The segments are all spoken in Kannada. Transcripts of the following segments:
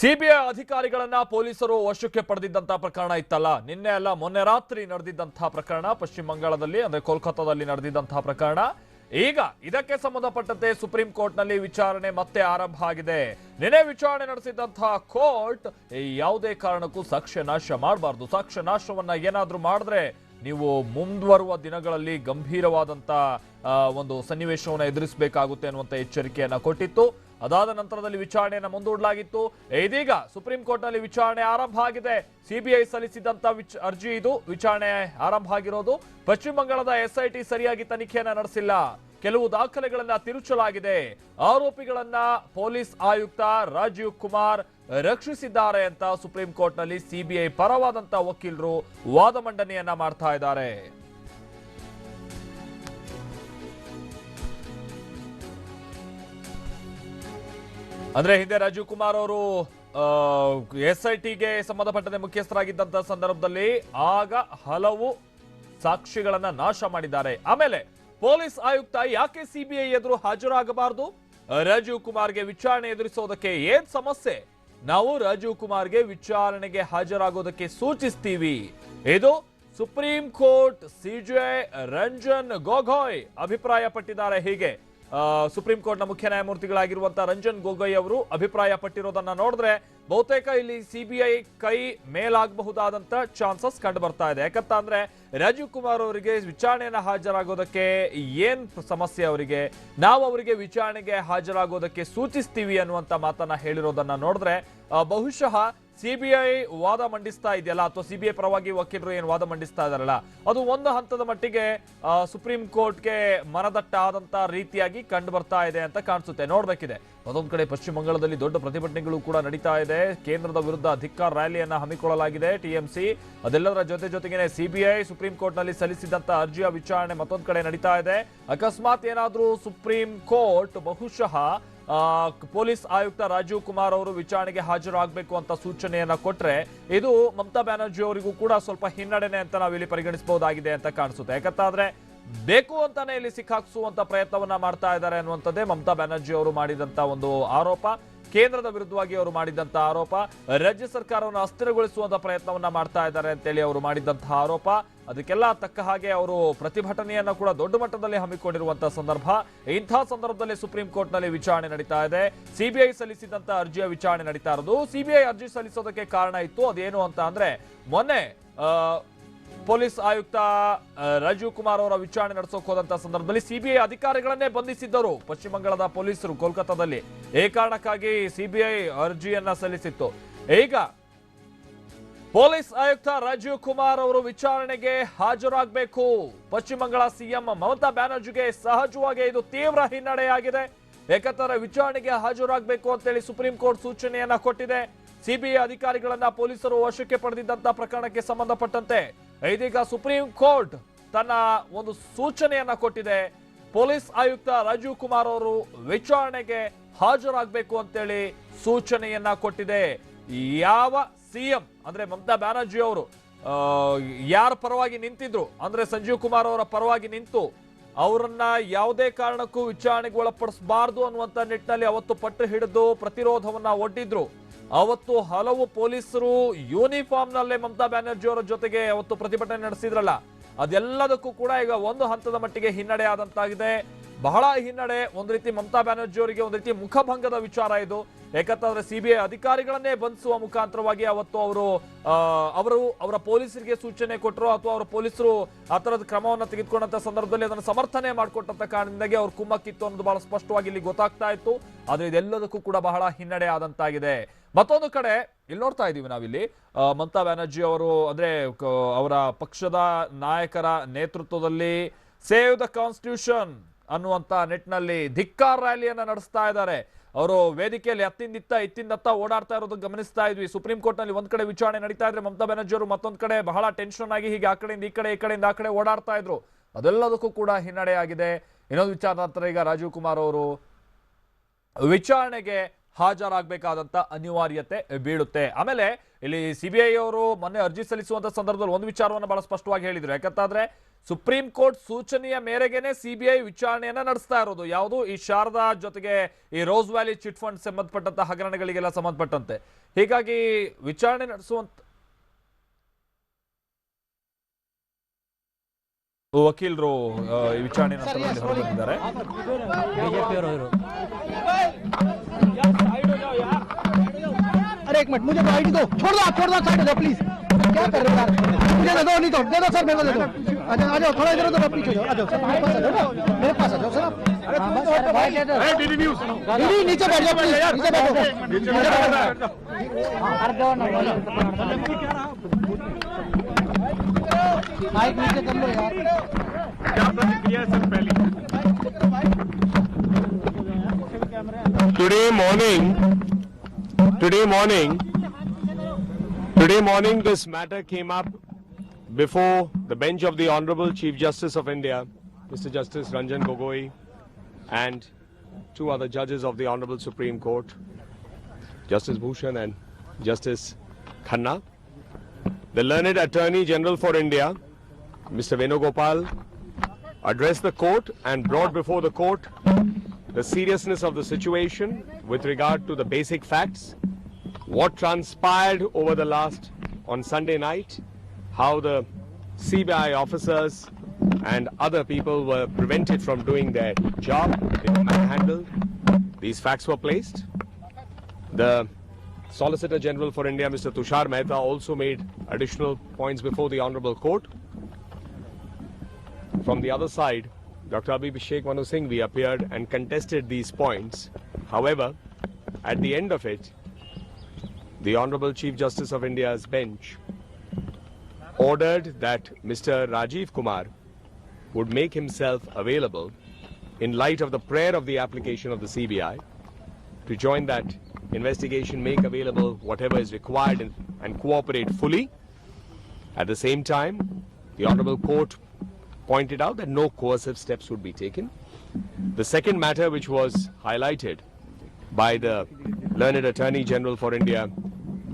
ಸಿಬಿಐ ಅಧಿಕಾರಿಗಳನ್ನ ಪೊಲೀಸರು ವಶಕ್ಕೆ ಪಡೆದಿದ್ದಂತಹ ಪ್ರಕರಣ ಇತ್ತಲ್ಲ, ನಿನ್ನೆ ಅಲ್ಲ ಮೊನ್ನೆ ರಾತ್ರಿ ನಡೆದಿದ್ದಂತಹ ಪ್ರಕರಣ, ಪಶ್ಚಿಮ ಬಂಗಾಳದಲ್ಲಿ ಅಂದ್ರೆ ಕೋಲ್ಕತ್ತಾದಲ್ಲಿ ನಡೆದಿದ್ದಂತಹ ಪ್ರಕರಣ. ಈಗ ಇದಕ್ಕೆ ಸಂಬಂಧಪಟ್ಟಂತೆ ಸುಪ್ರೀಂ ಕೋರ್ಟ್ ನಲ್ಲಿ ವಿಚಾರಣೆ ಮತ್ತೆ ಆರಂಭ ಆಗಿದೆ. ನಿನ್ನೆ ವಿಚಾರಣೆ ನಡೆಸಿದಂತಹ ಕೋರ್ಟ್ ಯಾವುದೇ ಕಾರಣಕ್ಕೂ ಸಾಕ್ಷ್ಯ ನಾಶ ಮಾಡಬಾರದು, ಸಾಕ್ಷ್ಯ ನಾಶವನ್ನ ಏನಾದ್ರೂ ಮಾಡಿದ್ರೆ ನೀವು ಮುಂದುವರುವ ದಿನಗಳಲ್ಲಿ ಗಂಭೀರವಾದಂತ ಒಂದು ಸನ್ನಿವೇಶವನ್ನು ಎದುರಿಸಬೇಕಾಗುತ್ತೆ ಅನ್ನುವಂತ ಎಚ್ಚರಿಕೆಯನ್ನ ಕೊಟ್ಟಿತ್ತು. ಅದಾದ ನಂತರದಲ್ಲಿ ವಿಚಾರಣೆಯನ್ನು ಮುಂದೂಡಲಾಗಿತ್ತು. ಇದೀಗ ಸುಪ್ರೀಂ ಕೋರ್ಟ್ ನಲ್ಲಿ ವಿಚಾರಣೆ ಆರಂಭ ಆಗಿದೆ. ಸಿಬಿಐ ಸಲ್ಲಿಸಿದಂತ ಅರ್ಜಿ ಇದು. ವಿಚಾರಣೆ ಆರಂಭ ಆಗಿರೋದು. ಪಶ್ಚಿಮ ಬಂಗಾಳದ ಎಸ್ಐಟಿ ಸರಿಯಾಗಿ ತನಿಖೆಯನ್ನ ನಡೆಸಿಲ್ಲ, ಕೆಲವು ದಾಖಲೆಗಳನ್ನ ತಿರುಚಲಾಗಿದೆ, ಆರೋಪಿಗಳನ್ನ ಪೊಲೀಸ್ ಆಯುಕ್ತ ರಾಜೀವ್ ಕುಮಾರ್ ರಕ್ಷಿಸಿದ್ದಾರೆ ಅಂತ ಸುಪ್ರೀಂ ಕೋರ್ಟ್ ನಲ್ಲಿ ಸಿಬಿಐ ಪರವಾದಂತ ವಕೀಲರು ವಾದ ಮಂಡನೆಯನ್ನ ಮಾಡ್ತಾ ಇದ್ದಾರೆ. ಅಂದ್ರೆ ಹಿಂದೆ ರಾಜೀವ್ ಕುಮಾರ್ ಅವರು ಎಸ್ಐಟಿಗೆ ಸಂಬಂಧಪಟ್ಟಂತೆ ಮುಖ್ಯಸ್ಥರಾಗಿದ್ದಂತ ಸಂದರ್ಭದಲ್ಲಿ ಆಗ ಹಲವು ಸಾಕ್ಷಿಗಳನ್ನ ನಾಶ ಮಾಡಿದ್ದಾರೆ. ಆಮೇಲೆ ಪೊಲೀಸ್ ಆಯುಕ್ತ ಯಾಕೆ ಸಿಬಿಐ ಎದುರು ಹಾಜರಾಗಬಾರದು? ರಾಜೀವ್ ಕುಮಾರ್ಗೆ ವಿಚಾರಣೆ ಎದುರಿಸೋದಕ್ಕೆ ಏನ್ ಸಮಸ್ಯೆ? ನಾವು ರಾಜೀವ್ ಕುಮಾರ್ಗೆ ವಿಚಾರಣೆಗೆ ಹಾಜರಾಗೋದಕ್ಕೆ ಸೂಚಿಸ್ತೀವಿ. ಇದು supreme court CJ Ranjan Gogoi ಅಭಿಪ್ರಾಯ ಪಟ್ಟಿದ್ದಾರೆ. ಹೀಗೆ ಸುಪ್ರೀಂ ಕೋರ್ಟ್ನ ಮುಖ್ಯ ನ್ಯಾಯಮೂರ್ತಿಗಳಾಗಿರುವಂತಹ ರಂಜನ್ ಗೊಗೊಯ್ ಅವರು ಅಭಿಪ್ರಾಯ ಪಟ್ಟಿರೋದನ್ನ ನೋಡಿದ್ರೆ ಬಹುತೇಕ ಇಲ್ಲಿ ಸಿಬಿಐ ಕೈ ಮೇಲಾಗಬಹುದಾದಂತ ಚಾನ್ಸಸ್ ಕಂಡು ಬರ್ತಾ ಇದೆ. ಯಾಕಂತ ಅಂದ್ರೆ ರಾಜೀವ್ ಕುಮಾರ್ ಅವರಿಗೆ ವಿಚಾರಣೆಯನ್ನ ಹಾಜರಾಗೋದಕ್ಕೆ ಏನ್ ಸಮಸ್ಯೆ ಅವರಿಗೆ, ನಾವು ಅವರಿಗೆ ವಿಚಾರಣೆಗೆ ಹಾಜರಾಗೋದಕ್ಕೆ ಸೂಚಿಸ್ತೀವಿ ಅನ್ನುವಂತ ಮಾತನ್ನ ಹೇಳಿರೋದನ್ನ ನೋಡಿದ್ರೆ ಬಹುಶಃ ಸಿಬಿಐ ವಾದ ಮಂಡಿಸ್ತಾ ಇದೆಯಲ್ಲ, ಅಥವಾ ಸಿಬಿಐ ಪರವಾಗಿ ವಕೀಲರು ಏನು ವಾದ ಮಂಡಿಸ್ತಾ ಇದಾರಲ್ಲ, ಅದು ಒಂದು ಹಂತದ ಮಟ್ಟಿಗೆ ಸುಪ್ರೀಂ ಕೋರ್ಟ್ಗೆ ಮನದಟ್ಟ ಆದಂತ ರೀತಿಯಾಗಿ ಕಂಡು ಬರ್ತಾ ಇದೆ ಅಂತ ಕಾಣಿಸುತ್ತೆ. ನೋಡ್ಬೇಕಿದೆ. ಮತ್ತೊಂದು ಕಡೆ ಪಶ್ಚಿಮ ಬಂಗಾಳದಲ್ಲಿ ದೊಡ್ಡ ಪ್ರತಿಭಟನೆಗಳು ಕೂಡ ನಡೀತಾ ಇದೆ. ಕೇಂದ್ರದ ವಿರುದ್ಧ ಧಿಕ್ಕಾರ ರ್ಯಾಲಿಯನ್ನ ಹಮ್ಮಿಕೊಳ್ಳಲಾಗಿದೆ ಟಿಎಂಸಿ. ಅದೆಲ್ಲದರ ಜೊತೆಗೇನೆ ಸಿಬಿಐ ಸುಪ್ರೀಂ ಕೋರ್ಟ್ ನಲ್ಲಿ ಸಲ್ಲಿಸಿದಂತ ಅರ್ಜಿಯ ವಿಚಾರಣೆ ಮತ್ತೊಂದು ಕಡೆ ನಡೀತಾ ಇದೆ. ಅಕಸ್ಮಾತ್ ಏನಾದ್ರೂ ಸುಪ್ರೀಂ ಕೋರ್ಟ್ ಬಹುಶಃ ಪೊಲೀಸ್ ಆಯುಕ್ತ ರಾಜೀವ್ ಕುಮಾರ್ ಅವರು ವಿಚಾರಣೆಗೆ ಹಾಜರಾಗಬೇಕು ಅಂತ ಸೂಚನೆಯನ್ನ ಕೊಟ್ರೆ ಇದು ಮಮತಾ ಬ್ಯಾನರ್ಜಿ ಅವರಿಗೂ ಕೂಡ ಸ್ವಲ್ಪ ಹಿನ್ನಡೆನೆ ಅಂತ ನಾವಿಲ್ಲಿ ಪರಿಗಣಿಸಬಹುದಾಗಿದೆ ಅಂತ ಕಾಣಿಸುತ್ತೆ. ಯಾಕಂತಾದ್ರೆ ಬೇಕು ಅಂತಾನೆ ಇಲ್ಲಿ ಸಿಕ್ಕಾಕ್ಸುವಂತ ಪ್ರಯತ್ನವನ್ನ ಮಾಡ್ತಾ ಇದ್ದಾರೆ ಅನ್ನುವಂಥದ್ದೇ ಮಮತಾ ಬ್ಯಾನರ್ಜಿ ಅವರು ಮಾಡಿದಂತ ಒಂದು ಆರೋಪ. ಕೇಂದ್ರದ ವಿರುದ್ಧವಾಗಿ ಅವರು ಮಾಡಿದಂತಹ ಆರೋಪ, ರಾಜ್ಯ ಸರ್ಕಾರವನ್ನು ಅಸ್ಥಿರಗೊಳಿಸುವಂತ ಪ್ರಯತ್ನವನ್ನ ಮಾಡ್ತಾ ಇದ್ದಾರೆ ಅಂತೇಳಿ ಅವರು ಮಾಡಿದಂತಹ ಆರೋಪ. ಅದಕ್ಕೆಲ್ಲ ತಕ್ಕ ಹಾಗೆ ಅವರು ಪ್ರತಿಭಟನೆಯನ್ನ ಕೂಡ ದೊಡ್ಡ ಮಟ್ಟದಲ್ಲಿ ಹಮ್ಮಿಕೊಂಡಿರುವಂತಹ ಸಂದರ್ಭ. ಇಂತಹ ಸಂದರ್ಭದಲ್ಲಿ ಸುಪ್ರೀಂ ಕೋರ್ಟ್ ನಲ್ಲಿ ವಿಚಾರಣೆ ನಡೀತಾ ಇದೆ. ಸಿಬಿಐ ಸಲ್ಲಿಸಿದಂತ ಅರ್ಜಿಯ ವಿಚಾರಣೆ ನಡೀತಾ ಇರೋದು. ಸಿಬಿಐ ಅರ್ಜಿ ಸಲ್ಲಿಸೋದಕ್ಕೆ ಕಾರಣ ಇತ್ತು. ಅದೇನು ಅಂತ ಅಂದ್ರೆ ಮೊನ್ನೆ ಪೊಲೀಸ್ ಆಯುಕ್ತ ರಾಜೀವ್ ಕುಮಾರ್ ಅವರ ವಿಚಾರಣೆ ನಡೆಸೋಕೆ ಹೋದಂತ ಸಂದರ್ಭದಲ್ಲಿ ಸಿಬಿಐ ಅಧಿಕಾರಿಗಳನ್ನೇ ಬಂಧಿಸಿದ್ದರು ಪಶ್ಚಿಮ ಬಂಗಾಳದ ಪೊಲೀಸರು ಕೋಲ್ಕತ್ತಾದಲ್ಲಿ. ಈ ಕಾರಣಕ್ಕಾಗಿ ಸಿಬಿಐ ಅರ್ಜಿಯನ್ನ ಸಲ್ಲಿಸಿತ್ತು. ಈಗ ಪೊಲೀಸ್ ಆಯುಕ್ತ ರಾಜೀವ್ ಕುಮಾರ್ ಅವರು ವಿಚಾರಣೆಗೆ ಹಾಜರಾಗಬೇಕು. ಪಶ್ಚಿಮ ಬಂಗಾಳ ಸಿಎಂ ಮಮತಾ ಬ್ಯಾನರ್ಜಿಗೆ ಸಹಜವಾಗಿ ಇದು ತೀವ್ರ ಹಿನ್ನಡೆಯಾಗಿದೆ. ಏಕಂದರೆ ವಿಚಾರಣೆಗೆ ಹಾಜರಾಗಬೇಕು ಅಂತೇಳಿ ಸುಪ್ರೀಂ ಕೋರ್ಟ್ ಸೂಚನೆಯನ್ನ ಕೊಟ್ಟಿದೆ. ಸಿಬಿಐ ಅಧಿಕಾರಿಗಳನ್ನ ಪೊಲೀಸರು ವಶಕ್ಕೆ ಪಡೆದಿದ್ದಂತ ಪ್ರಕರಣಕ್ಕೆ ಸಂಬಂಧಪಟ್ಟಂತೆ ಇದೀಗ ಸುಪ್ರೀಂ ಕೋರ್ಟ್ ತನ್ನ ಒಂದು ಸೂಚನೆಯನ್ನ ಕೊಟ್ಟಿದೆ. ಪೊಲೀಸ್ ಆಯುಕ್ತ ರಾಜೀವ್ ಕುಮಾರ್ ಅವರು ವಿಚಾರಣೆಗೆ ಹಾಜರಾಗಬೇಕು ಅಂತೇಳಿ ಸೂಚನೆಯನ್ನ ಕೊಟ್ಟಿದೆ. ಯಾವ ಸಿಎಂ ಅಂದ್ರೆ ಮಮತಾ ಬ್ಯಾನರ್ಜಿ ಅವರು ಯಾರ ಪರವಾಗಿ ನಿಂತಿದ್ರು ಅಂದ್ರೆ ಸಂಜೀವ್ ಕುಮಾರ್ ಅವರ ಪರವಾಗಿ ನಿಂತು ಅವರನ್ನ ಯಾವುದೇ ಕಾರಣಕ್ಕೂ ವಿಚಾರಣೆಗೆ ಒಳಪಡಿಸಬಾರದು ಅನ್ನುವಂತ ನಿಟ್ಟಿನಲ್ಲಿ ಅವತ್ತು ಪಟ್ಟು ಹಿಡಿದು ಪ್ರತಿರೋಧವನ್ನ ಒಡ್ಡಿದ್ರು. ಅವತ್ತು ಹಲವು ಪೊಲೀಸರು ಯೂನಿಫಾರ್ಮ್ ನಲ್ಲೇ ಮಮತಾ ಬ್ಯಾನರ್ಜಿ ಅವರ ಜೊತೆಗೆ ಅವತ್ತು ಪ್ರತಿಭಟನೆ ನಡೆಸಿದ್ರಲ್ಲ, ಅದೆಲ್ಲದಕ್ಕೂ ಕೂಡ ಈಗ ಒಂದು ಹಂತದ ಮಟ್ಟಿಗೆ ಹಿನ್ನಡೆ ಆದಂತಾಗಿದೆ. ಬಹಳ ಹಿನ್ನಡೆ. ಒಂದು ರೀತಿ ಮಮತಾ ಬ್ಯಾನರ್ಜಿ ಅವರಿಗೆ ಒಂದು ರೀತಿ ಮುಖಭಂಗದ ವಿಚಾರ ಇದು. ಯಾಕಂತಂದ್ರೆ ಸಿಬಿಐ ಅಧಿಕಾರಿಗಳನ್ನೇ ಬಂಧಿಸುವ ಮುಖಾಂತರವಾಗಿ ಅವತ್ತು ಅವರ ಪೊಲೀಸರಿಗೆ ಸೂಚನೆ ಕೊಟ್ಟರು, ಅಥವಾ ಅವರ ಪೊಲೀಸರು ಆ ತರದ ಕ್ರಮವನ್ನು ತೆಗೆದುಕೊಂಡಂತ ಸಂದರ್ಭದಲ್ಲಿ ಅದನ್ನು ಸಮರ್ಥನೆ ಮಾಡಿಕೊಟ್ಟಂತ ಕಾರಣದಿಂದಾಗಿ ಅವ್ರ ಕುಮ್ಮಕ್ಕಿತ್ತು ಅನ್ನೋದು ಬಹಳ ಸ್ಪಷ್ಟವಾಗಿ ಇಲ್ಲಿ ಗೊತ್ತಾಗ್ತಾ ಇತ್ತು. ಆದ್ರೆ ಇದೆಲ್ಲದಕ್ಕೂ ಕೂಡ ಬಹಳ ಹಿನ್ನಡೆ ಆದಂತಾಗಿದೆ. ಮತ್ತೊಂದು ಕಡೆ ಇಲ್ಲಿ ನೋಡ್ತಾ ಇದೀವಿ ನಾವಿಲ್ಲಿ ಮಮತಾ ಬ್ಯಾನರ್ಜಿ ಅವರು ಅಂದ್ರೆ ಅವರ ಪಕ್ಷದ ನಾಯಕರ ನೇತೃತ್ವದಲ್ಲಿ ಸೇವ್ ದ ಕಾನ್ಸ್ಟಿಟ್ಯೂಷನ್ ಅನ್ನುವಂತ ನಿಟ್ಟಿನಲ್ಲಿ ಧಿಕ್ಕಾರ ರ್ಯಾಲಿಯನ್ನ ನಡೆಸ್ತಾ ಇದ್ದಾರೆ. ಅವರು ವೇದಿಕೆಯಲ್ಲಿ ಇತ್ತಿಂದತ್ತ ಓಡಾಡ್ತಾ ಇರೋದು ಗಮನಿಸ್ತಾ ಇದ್ವಿ. ಸುಪ್ರೀಂ ಕೋರ್ಟ್ ನಲ್ಲಿ ಒಂದ್ ಕಡೆ ವಿಚಾರಣೆ ನಡೀತಾ ಇದ್ರೆ ಮಮತಾ ಬ್ಯಾನರ್ಜಿ ಅವರು ಮತ್ತೊಂದ್ ಕಡೆ ಬಹಳ ಟೆನ್ಷನ್ ಆಗಿ ಹೀಗೆ ಆ ಕಡೆಯಿಂದ ಈ ಕಡೆಯಿಂದ ಆ ಕಡೆ ಓಡಾಡ್ತಾ ಇದ್ರು. ಅದೆಲ್ಲದಕ್ಕೂ ಕೂಡ ಹಿನ್ನಡೆ ಆಗಿದೆ. ಇನ್ನೊಂದು ವಿಚಾರ ನಂತರ ಈಗ ರಾಜೀವ್ ಕುಮಾರ್ ಅವರು ವಿಚಾರಣೆಗೆ ಹಾಜರಾಗಬೇಕಾದಂತ ಅನಿವಾರ್ಯತೆ ಬೀಳುತ್ತೆ. ಆಮೇಲೆ ಇಲ್ಲಿ ಸಿಬಿಐ ಅವರು ಮೊನ್ನೆ ಅರ್ಜಿ ಸಲ್ಲಿಸುವಂತ ಸಂದರ್ಭದಲ್ಲಿ ಒಂದು ವಿಚಾರವನ್ನು ಬಹಳ ಸ್ಪಷ್ಟವಾಗಿ ಹೇಳಿದ್ರು. ಯಾಕಂತಂದ್ರೆ ಸುಪ್ರೀಂ ಕೋರ್ಟ್ ಸೂಚನೆಯ ಮೇರೆಗೆನೆ ಸಿಬಿಐ ವಿಚಾರಣೆಯನ್ನ ನಡೆಸ್ತಾ ಇರೋದು. ಯಾವುದು ಈ ಶಾರದಾ ಜೊತೆಗೆ ಈ ರೋಸ್ ವ್ಯಾಲಿ ಚಿಟ್ ಫಂಡ್ ಸಂಬಂಧಪಟ್ಟಂತ ಹಗರಣಗಳಿಗೆಲ್ಲ ಸಂಬಂಧಪಟ್ಟಂತೆ. ಹೀಗಾಗಿ ವಿಚಾರಣೆ ನಡೆಸುವಂತ ವಕೀಲರು ಈ ವಿಚಾರಣೆ ಹೊರಬಂದಿದ್ದಾರೆ. अरे एक मिनट, मुझे तो आईडी दो, छोड़ दो साइड दो प्लीज। क्या कर रहे हो यार, मुझे दे दो, नहीं तो दे दो सर, मेरे को दे दो। आ जाओ थोड़ा इधर उधर पीछे आ जाओ सर, मेरे पास आ जाओ सर। दीदी नीचे बैठ जाओ प्लीज, नीचे बैठो। माइक नीचे कर लो यार। क्या प्रतिक्रिया है सर पहली? Today morning this matter came up before the bench of the Honorable Chief Justice of India, Mr. Justice Ranjan Gogoi, and two other judges of the Honorable Supreme Court, Justice Bhushan and Justice Khanna. The learned Attorney General for India, Mr. Venugopal, addressed the court and brought before the court the seriousness of the situation with regard to the basic facts, what transpired over the on Sunday night, how the CBI officers and other people were prevented from doing their job, they were manhandled. These facts were placed. The Solicitor General for India, Mr. Tushar Mehta, also made additional points before the Honorable Court. From the other side, Dr. Abhishek Manu Singhvi appeared and contested these points. However, at the end of it, the Honorable Chief Justice of India's bench ordered that Mr. Rajiv Kumar would make himself available in light of the prayer of the application of the CBI to join that investigation, make available whatever is required and cooperate fully. At the same time, the Honorable Court pointed out that no coercive steps would be taken. The second matter which was highlighted by the learned Attorney General for India,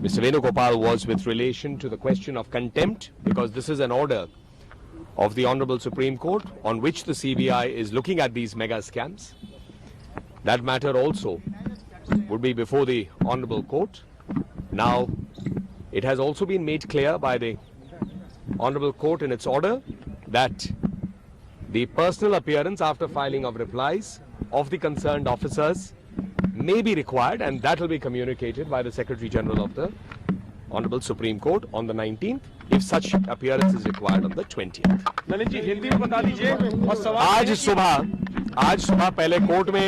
Mr. Venugopal, was with relation to the question of contempt, because this is an order of the Honorable Supreme Court on which the CBI is looking at these mega scams. That matter also would be before the Honorable Court. Now, it has also been made clear by the Honorable Court in its order that the personal appearance after filing of replies of the concerned officers may be required, and that will be communicated by the Secretary General of the Honorable Supreme Court on the 19th, if such appearance is required on the 20th. Lalit ji Hindi में बता दीजिए। और सवाल आज सुबह पहले कोर्ट में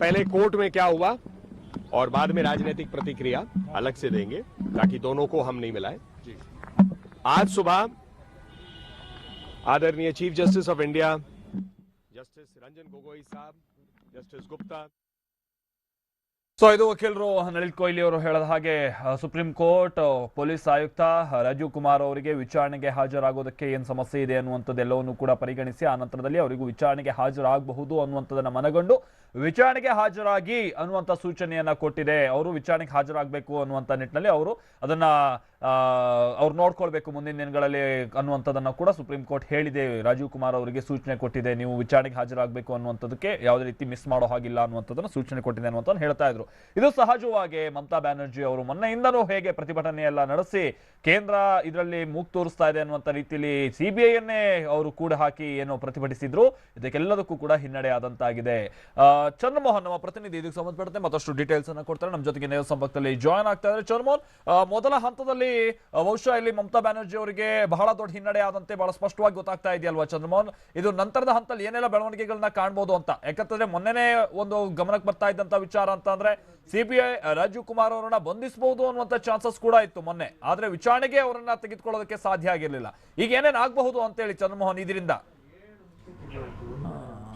पहले कोर्ट में क्या हुआ और बाद में राजनीतिक प्रतिक्रिया अलग से देंगे, ताकि दोनों को हम नहीं मिलाएं। आज सुबह आदरणीय chief justice of India justice Ranjan Gogoi साहब, जस्टिस गुप्ता, ಸೊ ಇದು ವಕೀಲರು ನಳಿನ್ ಕೊಹ್ಲಿ ಅವರು ಹೇಳಿದ ಹಾಗೆ ಸುಪ್ರೀಂ ಕೋರ್ಟ್ ಪೊಲೀಸ್ ಆಯುಕ್ತ ರಾಜೀವ್ ಕುಮಾರ್ ಅವರಿಗೆ ವಿಚಾರಣೆಗೆ ಹಾಜರಾಗೋದಕ್ಕೆ ಏನು ಸಮಸ್ಯೆ ಇದೆ ಅನ್ನುವಂಥದ್ದೆಲ್ಲವನ್ನು ಕೂಡ ಪರಿಗಣಿಸಿ ಆ ನಂತರದಲ್ಲಿ ಅವರಿಗೂ ವಿಚಾರಣೆಗೆ ಹಾಜರಾಗಬಹುದು ಅನ್ನುವಂಥದ್ದನ್ನು ಮನಗಂಡು ವಿಚಾರಣೆಗೆ ಹಾಜರಾಗಿ ಅನ್ನುವಂಥ ಸೂಚನೆಯನ್ನ ಕೊಟ್ಟಿದೆ. ಅವರು ವಿಚಾರಣೆಗೆ ಹಾಜರಾಗಬೇಕು ಅನ್ನುವಂಥ ನಿಟ್ಟಿನಲ್ಲಿ ಅವರು ಅದನ್ನ ಅವ್ರು ನೋಡ್ಕೊಳ್ಬೇಕು ಮುಂದಿನ ದಿನಗಳಲ್ಲಿ ಅನ್ನುವಂಥದ್ದನ್ನ ಕೂಡ ಸುಪ್ರೀಂ ಕೋರ್ಟ್ ಹೇಳಿದೆ. ರಾಜೀವ್ ಕುಮಾರ್ ಅವರಿಗೆ ಸೂಚನೆ ಕೊಟ್ಟಿದೆ, ನೀವು ವಿಚಾರಣೆಗೆ ಹಾಜರಾಗಬೇಕು ಅನ್ನುವಂಥದ್ದಕ್ಕೆ ಯಾವುದೇ ರೀತಿ ಮಿಸ್ ಮಾಡೋ ಹಾಗಿಲ್ಲ ಅನ್ನುವಂಥದ್ದನ್ನ ಸೂಚನೆ ಕೊಟ್ಟಿದೆ ಅನ್ನುವಂಥ ಹೇಳ್ತಾ ಇದ್ರು. ಇದು ಸಹಜವಾಗಿ ಮಮತಾ ಬ್ಯಾನರ್ಜಿ ಅವರು ಮೊನ್ನೆಯಿಂದನೂ ಹೇಗೆ ಪ್ರತಿಭಟನೆಯೆಲ್ಲ ನಡೆಸಿ ಕೇಂದ್ರ ಇದರಲ್ಲಿ ಮೂಗು ತೋರಿಸ್ತಾ ಇದೆ ಅನ್ನುವಂಥ ರೀತಿಯಲ್ಲಿ ಸಿಬಿಐಯನ್ನೇ ಅವರು ಕೂಡ ಹಾಕಿ ಏನೋ ಪ್ರತಿಭಟಿಸಿದ್ರು. ಇದಕ್ಕೆಲ್ಲದಕ್ಕೂ ಕೂಡ ಹಿನ್ನಡೆ ಆದಂತಾಗಿದೆ. ಚಂದ್ರಮೋಹನ್ ನಮ್ಮ ಪ್ರತಿನಿಧಿ ಇದಕ್ಕೆ ಸಂಬಂಧಪಟ್ಟಂತೆ ಮತ್ತಷ್ಟು ಡೀಟೇಲ್ಸ್ ಅನ್ನ ಕೊಡ್ತಾರೆ. ನಮ್ಮ ಜೊತೆಗೆ ನೇರ ಸಂಪರ್ಕದಲ್ಲಿ ಜಾಯ್ನ್ ಆಗ್ತಾ ಇದ್ದಾರೆ. ಚಂದ್ರಮೋಹನ್, ಮೊದಲ ಹಂತದಲ್ಲಿ ಬಹುಶಃ ಇಲ್ಲಿ ಮಮತಾ ಬ್ಯಾನರ್ಜಿ ಅವರಿಗೆ ಬಹಳ ದೊಡ್ಡ ಹಿನ್ನಡೆ ಆದಂತೆ ಬಹಳ ಸ್ಪಷ್ಟವಾಗಿ ಗೊತ್ತಾಗ್ತಾ ಇದೆಯಲ್ವಾ ಚಂದ್ರಮೋಹನ್? ಇದು ನಂತರದ ಹಂತದಲ್ಲಿ ಏನೆಲ್ಲ ಬೆಳವಣಿಗೆಗಳನ್ನ ಕಾಣಬಹುದು ಅಂತ? ಯಾಕಂತಂದ್ರೆ ಮೊನ್ನೆನೇ ಒಂದು ಗಮನಕ್ಕೆ ಬರ್ತಾ ಇದ್ದಂತ ವಿಚಾರ ಅಂತ ಅಂದ್ರೆ ಸಿಬಿಐ ರಾಜೀವ್ ಕುಮಾರ್ ಅವರನ್ನ ಬಂಧಿಸಬಹುದು ಅನ್ನುವಂತ ಚಾನ್ಸಸ್ ಕೂಡ ಇತ್ತು ಮೊನ್ನೆ, ಆದ್ರೆ ವಿಚಾರಣೆಗೆ ಅವರನ್ನ ತೆಗೆದುಕೊಳ್ಳೋದಕ್ಕೆ ಸಾಧ್ಯ ಆಗಿರ್ಲಿಲ್ಲ. ಈಗ ಏನೇನ್ ಆಗಬಹುದು ಅಂತ ಹೇಳಿ ಚಂದ್ರಮೋಹನ್ ಇದರಿಂದ?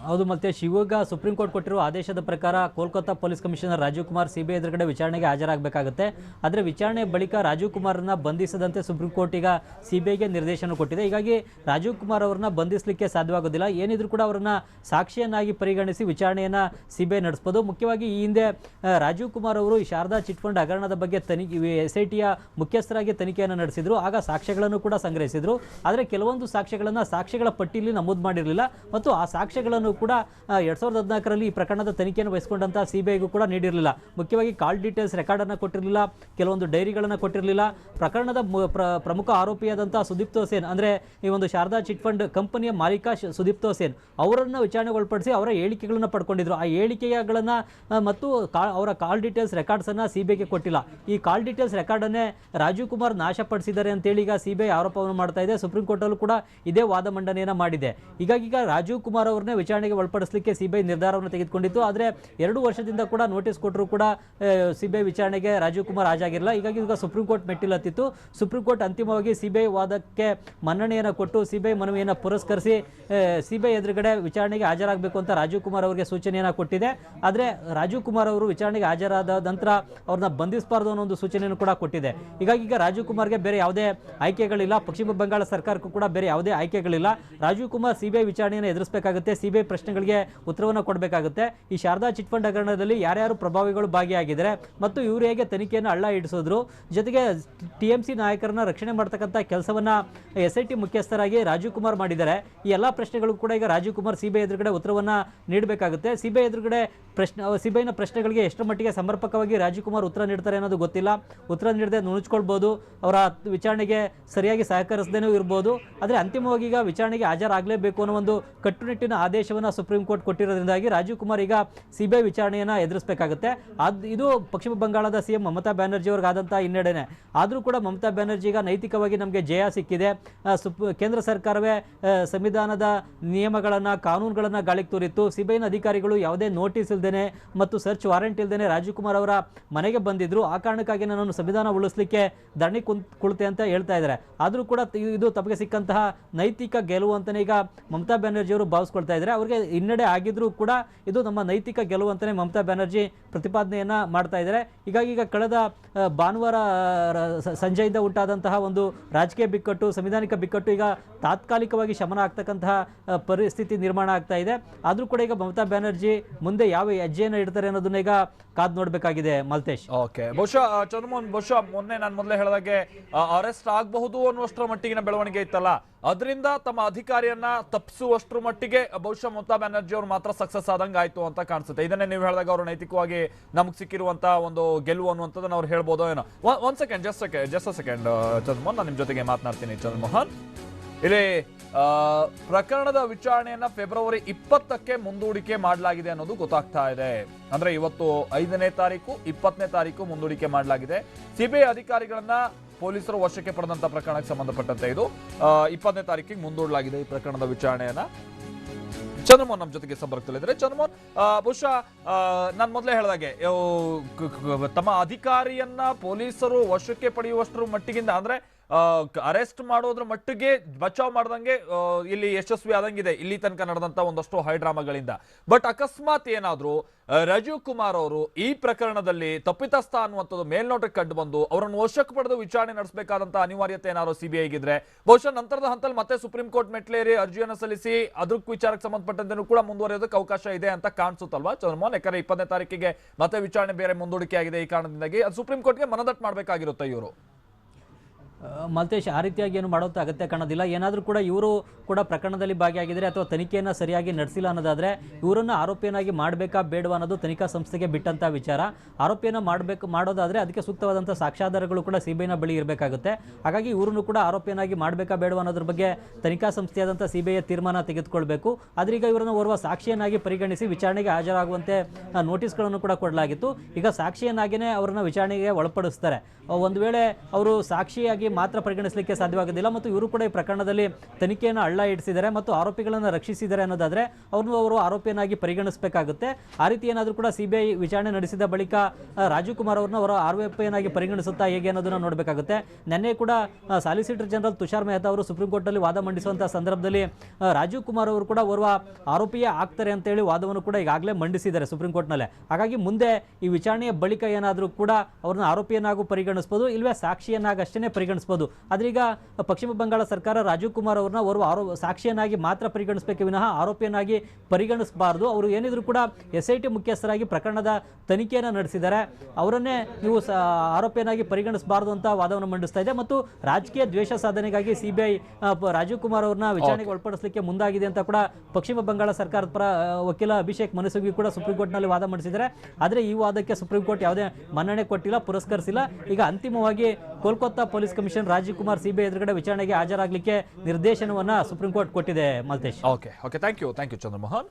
ಹೌದು ಮಲ್ತೇಶ್, ಇವಾಗ ಸುಪ್ರೀಂ ಕೋರ್ಟ್ ಕೊಟ್ಟಿರುವ ಆದೇಶದ ಪ್ರಕಾರ Kolkata police commissioner Rajiv Kumar CBI ಎದುರುಗಡೆ ವಿಚಾರಣೆಗೆ ಹಾಜರಾಗಬೇಕಾಗುತ್ತೆ. ಆದರೆ ವಿಚಾರಣೆ ಬಳಿಕ ರಾಜೀವ್ ಕುಮಾರ್ನ ಬಂಧಿಸದಂತೆ ಸುಪ್ರೀಂ ಕೋರ್ಟ್ ಈಗ ಸಿಬಿಐಗೆ ನಿರ್ದೇಶನ ಕೊಟ್ಟಿದೆ. ಹೀಗಾಗಿ ರಾಜೀವ್ ಕುಮಾರ್ ಅವರನ್ನ ಬಂಧಿಸಲಿಕ್ಕೆ ಸಾಧ್ಯವಾಗೋದಿಲ್ಲ. ಏನಿದ್ರು ಕೂಡ ಅವರನ್ನ ಸಾಕ್ಷಿಯನ್ನಾಗಿ ಪರಿಗಣಿಸಿ ವಿಚಾರಣೆಯನ್ನು ಸಿಬಿಐ ನಡೆಸಬಹುದು. ಮುಖ್ಯವಾಗಿ ಈ ಹಿಂದೆ ರಾಜೀವ್ ಕುಮಾರ್ ಅವರು ಈ ಶಾರದಾ ಚಿಟ್ ಫಂಡ್ ಹಗರಣದ ಬಗ್ಗೆ SITಯ ಮುಖ್ಯಸ್ಥರಾಗಿ ತನಿಖೆಯನ್ನು ನಡೆಸಿದ್ರು. ಆಗ ಸಾಕ್ಷ್ಯಗಳನ್ನು ಕೂಡ ಸಂಗ್ರಹಿಸಿದ್ರು. ಆದರೆ ಕೆಲವೊಂದು ಸಾಕ್ಷ್ಯಗಳನ್ನು ಸಾಕ್ಷ್ಯಗಳ ಪಟ್ಟಿಯಲ್ಲಿ ನಮೂದು ಮಾಡಿರಲಿಲ್ಲ ಮತ್ತು ಆ ಸಾಕ್ಷ್ಯಗಳನ್ನು ಕೂಡ 2014ರಲ್ಲಿ ಈ ಪ್ರಕರಣದ ತನಿಖೆಯನ್ನು ವಹಿಸಿಕೊಂಡಂಥ ಸಿಬಿಐಗೂ ಕೂಡ ನೀಡಿರಲಿಲ್ಲ. ಮುಖ್ಯವಾಗಿ ಕಾಲ್ ಡೀಟೇಲ್ಸ್ ರೆಕಾರ್ಡನ್ನು ಕೊಟ್ಟಿರಲಿಲ್ಲ, ಕೆಲವೊಂದು ಡೈರಿಗಳನ್ನು ಕೊಟ್ಟಿರಲಿಲ್ಲ. ಪ್ರಕರಣದ ಪ್ರಮುಖ ಆರೋಪಿಯಾದಂಥ ಸುದೀಪ್ತ ಸೇನ್, ಅಂದರೆ ಈ ಒಂದು ಶಾರದಾ ಚಿಟ್ ಫಂಡ್ ಕಂಪನಿಯ ಮಾಲೀಕ ಸುದೀಪ್ತ ಸೇನ್ ಅವರನ್ನು ವಿಚಾರಣೆಗೆ ಒಳಪಡಿಸಿ ಅವರ ಹೇಳಿಕೆಗಳನ್ನು ಪಡ್ಕೊಂಡಿದ್ರು. ಆ ಹೇಳಿಕೆಗಳನ್ನು ಮತ್ತು ಅವರ ಕಾಲ್ ಡೀಟೇಲ್ಸ್ ರೆಕಾರ್ಡ್ಸನ್ನು ಸಿಬಿಐಗೆ ಕೊಟ್ಟಿಲ್ಲ. ಈ ಕಾಲ್ ಡೀಟೇಲ್ಸ್ ರೆಕಾರ್ಡನ್ನೇ ರಾಜೀವ್ ಕುಮಾರ್ ನಾಶಪಡಿಸಿದ್ದಾರೆ ಅಂತೇಳಿ ಈಗ ಸಿಬಿಐ ಆರೋಪವನ್ನು ಮಾಡ್ತಾ ಇದೆ. ಸುಪ್ರೀಂ ಕೋರ್ಟಲ್ಲೂ ಕೂಡ ಇದೇ ವಾದ ಮಂಡನೆಯನ್ನು ಮಾಡಿದೆ. ಹೀಗಾಗಿ ಈಗ ರಾಜೀವ್ ಕುಮಾರ್ ಅವರನ್ನೇ ವಿಚಾರಣೆಗೆ ಒಳಪಡಿಸಲಿಕ್ಕೆ ಸಿಬಿಐ ನಿರ್ಧಾರವನ್ನು ತೆಗೆದುಕೊಂಡಿತ್ತು. ಆದರೆ 2 ವರ್ಷದಿಂದ ಕೂಡ ನೋಟಿಸ್ ಕೊಟ್ಟರು ಕೂಡ ಸಿಬಿಐ ವಿಚಾರಣೆಗೆ ರಾಜೀವ್ ಕುಮಾರ್ ಹಾಜಾಗಿರಲಿಲ್ಲ. ಹೀಗಾಗಿ ಈಗ ಸುಪ್ರೀಂ ಕೋರ್ಟ್ ಮೆಟ್ಟಿಲತ್ತಿತ್ತು. ಸುಪ್ರೀಂ ಕೋರ್ಟ್ ಅಂತಿಮವಾಗಿ ಸಿಬಿಐ ವಾದಕ್ಕೆ ಮನ್ನಣೆಯನ್ನು ಕೊಟ್ಟು ಸಿಬಿಐ ಮನವಿಯನ್ನು ಪುರಸ್ಕರಿಸಿ ಸಿಬಿಐ ಎದುರುಗಡೆ ವಿಚಾರಣೆಗೆ ಹಾಜರಾಗಬೇಕು ಅಂತ ರಾಜೀವ್ ಕುಮಾರ್ ಅವರಿಗೆ ಸೂಚನೆಯನ್ನು ಕೊಟ್ಟಿದೆ. ಆದರೆ ರಾಜೀವ್ ಕುಮಾರ್ ಅವರು ವಿಚಾರಣೆಗೆ ಹಾಜರಾದ ನಂತರ ಅವ್ರನ್ನ ಬಂಧಿಸಬಾರ್ದು ಅನ್ನೋ ಒಂದು ಸೂಚನೆಯನ್ನು ಕೂಡ ಕೊಟ್ಟಿದೆ. ಹೀಗಾಗಿ ಈಗ ರಾಜೀವ್ ಕುಮಾರ್ಗೆ ಬೇರೆ ಯಾವುದೇ ಆಯ್ಕೆಗಳಿಲ್ಲ. ಪಶ್ಚಿಮ ಬಂಗಾಳ ಸರ್ಕಾರಕ್ಕೂ ಕೂಡ ಬೇರೆ ಯಾವುದೇ ಆಯ್ಕೆಗಳಿಲ್ಲ. ರಾಜೀವ್ ಕುಮಾರ್ ಸಿಬಿಐ ವಿಚಾರಣೆಯನ್ನು ಎದುರಿಸಬೇಕಾಗುತ್ತೆ. ಸಿಬಿಐ ಪ್ರಶ್ನೆಗಳಿಗೆ ಉತ್ತರವನ್ನು ಕೊಡಬೇಕಾಗುತ್ತೆ. ಈ ಶಾರದಾ ಚಿಟ್ ಫಂಡ್ ಹಗರಣದಲ್ಲಿ ಯಾರ್ಯಾರು ಪ್ರಭಾವಿಗಳು ಭಾಗಿಯಾಗಿದ್ದಾರೆ ಮತ್ತು ಇವರು ಹೇಗೆ ತನಿಖೆಯನ್ನು ಹಳ್ಳ ಹಿಡಿಸಿದ್ರು, ಜೊತೆಗೆ TMC ನಾಯಕರನ್ನ ರಕ್ಷಣೆ ಮಾಡ್ತಕ್ಕಂಥ ಕೆಲಸವನ್ನ SIT ಮುಖ್ಯಸ್ಥರಾಗಿ ರಾಜೀವ್ ಕುಮಾರ್ ಮಾಡಿದ್ದಾರೆ. ಈ ಎಲ್ಲ ಪ್ರಶ್ನೆಗಳು ಕೂಡ ಈಗ ರಾಜೀವ್ ಕುಮಾರ್ ಸಿಬಿಐ ಎದುರುಗಡೆ ಉತ್ತರವನ್ನು ನೀಡಬೇಕಾಗುತ್ತೆ. ಸಿಬಿಐ ಎದುರುಗಡೆ ಸಿಬಿಐನ ಪ್ರಶ್ನೆಗಳಿಗೆ ಎಷ್ಟು ಮಟ್ಟಿಗೆ ಸಮರ್ಪಕವಾಗಿ ರಾಜೀವ್ ಕುಮಾರ್ ಉತ್ತರ ನೀಡ್ತಾರೆ ಅನ್ನೋದು ಗೊತ್ತಿಲ್ಲ. ಉತ್ತರ ನೀಡದೆ ನುಣುಚ್ಕೊಳ್ಬೋದು, ಅವರ ವಿಚಾರಣೆಗೆ ಸರಿಯಾಗಿ ಸಹಕರಿಸದೇನೂ ಇರ್ಬೋದು. ಆದರೆ ಅಂತಿಮವಾಗಿ ಈಗ ವಿಚಾರಣೆಗೆ ಹಾಜರಾಗಲೇಬೇಕು ಅನ್ನೋ ಒಂದು ಕಟ್ಟುನಿಟ್ಟಿನ ಆದೇಶವನ್ನು ಸುಪ್ರೀಂ ಕೋರ್ಟ್ ಕೊಟ್ಟಿರೋದ್ರಿಂದಾಗಿ ರಾಜೀವ್ ಕುಮಾರ್ ಈಗ ಸಿಬಿಐ ವಿಚಾರಣೆಯನ್ನು ಎದುರಿಸಬೇಕಾಗುತ್ತೆ. ಇದು ಪಶ್ಚಿಮ ಬಂಗಾಳದ CM ಮಮತಾ ಬ್ಯಾನರ್ಜಿ ಅವ್ರಿಗಾದಂಥ ಹಿನ್ನಡೆನೆ. ಆದರೂ ಕೂಡ ಮಮತಾ ಬ್ಯಾನರ್ಜಿ ಈಗ ನೈತಿಕವಾಗಿ ನಮಗೆ ಜಯ ಸಿಕ್ಕಿದೆ, ಕೇಂದ್ರ ಸರ್ಕಾರವೇ ಸಂವಿಧಾನದ ನಿಯಮಗಳನ್ನು ಕಾನೂನುಗಳನ್ನು ಗಾಳಿಗೆ ತೋರಿತ್ತು, ಸಿಬಿಐನ ಅಧಿಕಾರಿಗಳು ಯಾವುದೇ ನೋಟಿಸ್ ಇಲ್ದೇನೆ ಮತ್ತು ಸರ್ಚ್ ವಾರೆಂಟ್ ಇಲ್ದೇನೆ ರಾಜೀವ್ ಕುಮಾರ್ ಅವರ ಮನೆಗೆ ಬಂದಿದ್ರು, ಆ ಕಾರಣಕ್ಕಾಗಿ ನಾನು ಸಂವಿಧಾನ ಉಳಿಸಲಿಕ್ಕೆ ಧರಣಿ ಕುಳಿತೆ ಅಂತ ಹೇಳ್ತಾ ಇದ್ದಾರೆ. ಆದರೂ ಕೂಡ ಇದು ತಮಗೆ ಸಿಕ್ಕಂತಹ ನೈತಿಕ ಗೆಲುವು ಅಂತಲೇ ಈಗ ಮಮತಾ ಬ್ಯಾನರ್ಜಿ ಅವರು ಭಾವಿಸ್ಕೊಳ್ತಾ ಇದ್ದಾರೆ. ಅವರಿಗೆ ಹಿನ್ನಡೆ ಆಗಿದ್ರೂ ಕೂಡ ಇದು ನಮ್ಮ ನೈತಿಕ ಗೆಲುವು ಅಂತಲೇ ಮಮತಾ ಬ್ಯಾನರ್ಜಿ ಪ್ರತಿಪಾದನೆಯನ್ನು ಮಾಡ್ತಾ ಇದ್ದಾರೆ. ಹೀಗಾಗಿ ಈಗ ಕಳೆದ ಭಾನುವಾರ ಸಂಜೆಯಿಂದ ಉಂಟಾದಂತಹ ಒಂದು ರಾಜಕೀಯ ಬಿಕ್ಕಟ್ಟು, ಸಂವಿಧಾನಿಕ ಬಿಕ್ಕಟ್ಟು ಈಗ ತಾತ್ಕಾಲಿಕವಾಗಿ ಶಮನ ಆಗ್ತಕ್ಕಂತಹ ಪರಿಸ್ಥಿತಿ ನಿರ್ಮಾಣ ಆಗ್ತಾ ಇದೆ. ಆದರೂ ಕೂಡ ಈಗ ಮಮತಾ ಬ್ಯಾನರ್ಜಿ ಮುಂದೆ ಯಾವ ಹೆಜ್ಜೆಯನ್ನು ಇಡ್ತಾರೆ ಅನ್ನೋದನ್ನ ಈಗ ಕಾದು ನೋಡಬೇಕಾಗಿದೆ ಮಲ್ತೇಶ್. ಓಕೆ, ಬಹುಶಃ ಚಂದ್ರಮೋಹನ್, ಮೊನ್ನೆ ನಾನು ಮೊದಲೇ ಹೇಳಿದಾಗೆ ಅರೆಸ್ಟ್ ಆಗಬಹುದು ಅನ್ನುವಷ್ಟರ ಮಟ್ಟಿಗಿನ ಬೆಳವಣಿಗೆ ಇತ್ತಲ್ಲ, ಅದರಿಂದ ತಮ್ಮ ಅಧಿಕಾರಿಯನ್ನ ತಪ್ಪಿಸುವಷ್ಟರ ಮಟ್ಟಿಗೆ ಬಹುಶಃ ಮಮತಾ ಬ್ಯಾನರ್ಜಿ ಅವರು ಮಾತ್ರ ಸಕ್ಸಸ್ ಆದಂಗೆ ಆಯ್ತು ಅಂತ ಕಾಣಿಸುತ್ತೆ. ಇದನ್ನೇ ನೀವು ಹೇಳಿದಾಗ ಅವರು ನೈತಿಕವಾಗಿ ನಮ್ಗೆ ಸಿಕ್ಕಿರುವಂತ ಒಂದು ಗೆಲುವು ಅನ್ನುವಂಥದ್ದನ್ನ ಅವ್ರು ಹೇಳ್ಬೋದು ಏನೋ. ಒಂದ್ second, just a second Chandramohan, ನಾನು ನಿಮ್ ಜೊತೆಗೆ ಮಾತನಾಡ್ತೀನಿ. ಚಂದ್ರಮೋಹನ್, ಇಲ್ಲಿ ಪ್ರಕರಣದ ವಿಚಾರಣೆಯನ್ನ ಫೆಬ್ರವರಿ 20ಕ್ಕೆ ಮುಂದೂಡಿಕೆ ಮಾಡಲಾಗಿದೆ ಅನ್ನೋದು ಗೊತ್ತಾಗ್ತಾ ಇದೆ. ಅಂದ್ರೆ ಇವತ್ತು 5ನೇ ತಾರೀಕು, 20ನೇ ತಾರೀಕು ಮುಂದೂಡಿಕೆ ಮಾಡಲಾಗಿದೆ. ಸಿಬಿಐ ಅಧಿಕಾರಿಗಳನ್ನ ಪೊಲೀಸರು ವಶಕ್ಕೆ ಪಡೆದಂತ ಪ್ರಕರಣಕ್ಕೆ ಸಂಬಂಧಪಟ್ಟಂತೆ ಇದು 20ನೇ ತಾರೀಕಿಗೆ ಮುಂದೂಡಲಾಗಿದೆ ಈ ಪ್ರಕರಣದ ವಿಚಾರಣೆಯನ್ನ. ಚಂದ್ರಮೋಹನ್ ನಮ್ಮ ಜೊತೆಗೆ ಸಂಪರ್ಕದಲ್ಲಿದ್ದಾರೆ. ಚಂದ್ರಮೋಹನ್, ಬಹುಶಃ ನಾನು ಮೊದಲೇ ಹೇಳಿದಾಗೆ ತಮ್ಮ ಅಧಿಕಾರಿಯನ್ನ ಪೊಲೀಸರು ವಶಕ್ಕೆ ಪಡೆಯುವಷ್ಟರ ಮಟ್ಟಿಗಿಂದ, ಅಂದ್ರೆ ಅರೆಸ್ಟ್ ಮಾಡೋದ್ರ ಮಟ್ಟಿಗೆ ಬಚಾವ್ ಮಾಡ್ದಂಗೆ ಇಲ್ಲಿ ಯಶಸ್ವಿ ಆದಂಗಿದೆ ಇಲ್ಲಿ ತನಕ ನಡೆದಂತ ಒಂದಷ್ಟು ಹೈಡ್ರಾಮಾಗಳಿಂದ. ಬಟ್ ಅಕಸ್ಮಾತ್ ಏನಾದ್ರು ರಾಜೀವ್ ಕುಮಾರ್ ಅವರು ಈ ಪ್ರಕರಣದಲ್ಲಿ ತಪ್ಪಿತಸ್ಥ ಅನ್ನುವಂಥದ್ದು ಮೇಲ್ನೋಟಕ್ಕೆ ಕಂಡು ಬಂದು ಅವರನ್ನು ವಶಕ್ಕೆ ಪಡೆದು ವಿಚಾರಣೆ ನಡೆಸಬೇಕಾದಂತ ಅನಿವಾರ್ಯತೆ ಏನಾದ್ರು ಸಿಬಿಐಗಿದ್ರೆ, ಬಹುಶಃ ನಂತರದ ಹಂತದಲ್ಲಿ ಮತ್ತೆ ಸುಪ್ರೀಂ ಕೋರ್ಟ್ ಮೆಟ್ಲೇರಿ ಅರ್ಜಿಯನ್ನು ಸಲ್ಲಿಸಿ ಅದಕ್ಕೆ ವಿಚಾರಕ್ಕೆ ಸಂಬಂಧಪಟ್ಟಂತೆ ಕೂಡ ಮುಂದುವರಿಯೋದಕ್ಕೆ ಅವಕಾಶ ಇದೆ ಅಂತ ಕಾಣಿಸುತ್ತಲ್ವಾ ಚಂದ್ರಮೋಹನ್? ಯಾಕಂದ್ರೆ 20ನೇ ತಾರೀಕಿಗೆ ಮತ್ತೆ ವಿಚಾರಣೆ ಬೇರೆ ಮುಂದೂಡಿಕೆ ಆಗಿದೆ. ಈ ಕಾರಣದಿಂದಾಗಿ ಅದು ಸುಪ್ರೀಂ ಕೋರ್ಟ್ಗೆ ಮನದಟ್ಟು ಮಾಡಬೇಕಾಗಿರುತ್ತೆ ಇವರು. ಮಲ್ತೇಶ್, ಆ ರೀತಿಯಾಗಿ ಏನು ಮಾಡೋದು ಅಗತ್ಯ ಕಾಣೋದಿಲ್ಲ. ಏನಾದರೂ ಕೂಡ ಇವರು ಕೂಡ ಪ್ರಕರಣದಲ್ಲಿ ಭಾಗಿಯಾಗಿದ್ದಾರೆ ಅಥವಾ ತನಿಖೆಯನ್ನು ಸರಿಯಾಗಿ ನಡೆಸಿಲ್ಲ ಅನ್ನೋದಾದರೆ ಇವರನ್ನು ಆರೋಪಿಯನ್ನಾಗಿ ಮಾಡಬೇಕಾ ಬೇಡವಾ ಅನ್ನೋದು ತನಿಖಾ ಸಂಸ್ಥೆಗೆ ಬಿಟ್ಟಂಥ ವಿಚಾರ. ಆರೋಪಿಯನ್ನು ಮಾಡೋದಾದರೆ ಅದಕ್ಕೆ ಸೂಕ್ತವಾದಂಥ ಸಾಕ್ಷ್ಯಾಧಾರಗಳು ಕೂಡ ಸಿಬಿಐನ ಬಳಿ ಇರಬೇಕಾಗುತ್ತೆ. ಹಾಗಾಗಿ ಇವರನ್ನು ಕೂಡ ಆರೋಪಿಯನ್ನಾಗಿ ಮಾಡಬೇಕಾ ಬೇಡವಾ ಅನ್ನೋದ್ರ ಬಗ್ಗೆ ತನಿಖಾ ಸಂಸ್ಥೆಯಾದಂಥ ಸಿಬಿಐ ತೀರ್ಮಾನ ತೆಗೆದುಕೊಳ್ಬೇಕು. ಆದರೆ ಈಗ ಇವರನ್ನು ಓರ್ವ ಸಾಕ್ಷಿಯನ್ನಾಗಿ ಪರಿಗಣಿಸಿ ವಿಚಾರಣೆಗೆ ಹಾಜರಾಗುವಂತೆ ನೋಟಿಸ್ಗಳನ್ನು ಕೂಡ ಕೊಡಲಾಗಿತ್ತು. ಈಗ ಸಾಕ್ಷಿಯನ್ನಾಗಿಯೇ ಅವರನ್ನು ವಿಚಾರಣೆಗೆ ಒಳಪಡಿಸ್ತಾರೆ. ಒಂದು ವೇಳೆ ಅವರು ಸಾಕ್ಷಿಯಾಗಿ ಮಾತ್ರ ಪರಿಗಣಿಸಲಿಕ್ಕೆ ಸಾಧ್ಯವಾಗೋದಿಲ್ಲ ಮತ್ತು ಇವರು ಕೂಡ ಈ ಪ್ರಕರಣದಲ್ಲಿ ತನಿಖೆಯನ್ನು ಹಳ್ಳ ಇಡಿಸಿದ್ದಾರೆ ಮತ್ತು ಆರೋಪಿಗಳನ್ನು ರಕ್ಷಿಸಿದ್ದಾರೆ ಅನ್ನೋದಾದ್ರೆ ಅವರು ಆರೋಪಿಯನ್ನಾಗಿ ಪರಿಗಣಿಸಬೇಕಾಗುತ್ತೆ. ಆ ರೀತಿ ಏನಾದರೂ ಕೂಡ ಸಿಬಿಐ ವಿಚಾರಣೆ ನಡೆಸಿದ ಬಳಿಕ ರಾಜೀವ್ ಕುಮಾರ್ ಅವರನ್ನ ಅವರ ಆರೋಪಿಯನ್ನಾಗಿ ಪರಿಗಣಿಸುತ್ತಾ ಹೇಗೆ ಅನ್ನೋದನ್ನ ನೋಡಬೇಕಾಗುತ್ತೆ. ನಿನ್ನೆ ಕೂಡ ಸಾಲಿಸಿಟರ್ ಜನರಲ್ ತುಷಾರ್ ಮೆಹ್ತಾ ಅವರು ಸುಪ್ರೀಂ ಕೋರ್ಟ್ನಲ್ಲಿ ವಾದ ಮಂಡಿಸುವಂತಹ ಸಂದರ್ಭದಲ್ಲಿ ರಾಜೀವ್ ಕುಮಾರ್ ಅವರು ಕೂಡ ಓರ್ವ ಆರೋಪಿಯೇ ಆಗ್ತಾರೆ ಅಂತೇಳಿ ವಾದವನ್ನು ಕೂಡ ಈಗಾಗಲೇ ಮಂಡಿಸಿದ್ದಾರೆ ಸುಪ್ರೀಂ ಕೋರ್ಟ್ನಲ್ಲೇ. ಹಾಗಾಗಿ ಮುಂದೆ ಈ ವಿಚಾರಣೆಯ ಬಳಿಕ ಏನಾದರೂ ಕೂಡ ಅವ್ರನ್ನ ಆರೋಪಿಯನ್ನಾಗೂ ಪರಿಗಣಿಸಬಹುದು, ಇಲ್ವೇ ಸಾಕ್ಷಿಯನ್ನಾಗಿ ಅಷ್ಟೇ ಪರಿಗಣಿಸಬಹುದು. ಆದ್ರೆ ಈಗ ಪಶ್ಚಿಮ ಬಂಗಾಳ ಸರ್ಕಾರ ರಾಜೀವ್ ಕುಮಾರ್ ಅವ್ರನ್ನ ಓರ್ವ ಸಾಕ್ಷಿಯನ್ನಾಗಿ ಮಾತ್ರ ಪರಿಗಣಿಸಬೇಕೆ ವಿನಃ ಆರೋಪಿಯನ್ನಾಗಿ ಪರಿಗಣಿಸಬಾರದು. ಅವರು ಏನಿದ್ರು ಕೂಡ SIT ಮುಖ್ಯಸ್ಥರಾಗಿ ಪ್ರಕರಣದ ತನಿಖೆಯನ್ನು ನಡೆಸಿದ್ದಾರೆ, ಅವರನ್ನೇ ನೀವು ಆರೋಪಿಯನ್ನಾಗಿ ಪರಿಗಣಿಸಬಾರದು ಅಂತ ವಾದವನ್ನು ಮಂಡಿಸ್ತಾ ಇದೆ. ಮತ್ತು ರಾಜಕೀಯ ದ್ವೇಷ ಸಾಧನೆಗಾಗಿ ಸಿಬಿಐ ರಾಜೀವ್ ಕುಮಾರ್ ಅವ್ರನ್ನ ವಿಚಾರಣೆಗೆ ಒಳಪಡಿಸಲಿಕ್ಕೆ ಮುಂದಾಗಿದೆ ಅಂತ ಕೂಡ ಪಶ್ಚಿಮ ಬಂಗಾಳ ಸರ್ಕಾರದ ಪರ ವಕೀಲ ಅಭಿಷೇಕ್ ಮನು ಸಿಂಘ್ವಿ ಕೂಡ ಸುಪ್ರೀಂ ಕೋರ್ಟ್ನಲ್ಲಿ ವಾದ ಮಂಡಿಸಿದ್ದಾರೆ. ಆದರೆ ಈ ವಾದಕ್ಕೆ ಸುಪ್ರೀಂ ಕೋರ್ಟ್ ಯಾವುದೇ ಮನ್ನಣೆ ಕೊಟ್ಟಿಲ್ಲ, ಪುರಸ್ಕರಿಸಿಲ್ಲ. ಈಗ ಅಂತಿಮವಾಗಿ Kolkata police commissioner Rajiv Kumar CBI ಎದುರುಗಡೆ ವಿಚಾರಣೆಗೆ ಹಾಜರಾಗಲಿಕ್ಕೆ ನಿರ್ದೇಶನವನ್ನ ಸುಪ್ರೀಂ ಕೋರ್ಟ್ ಕೊಟ್ಟಿದೆ. Maltesh. Okay thank you Chandramohan.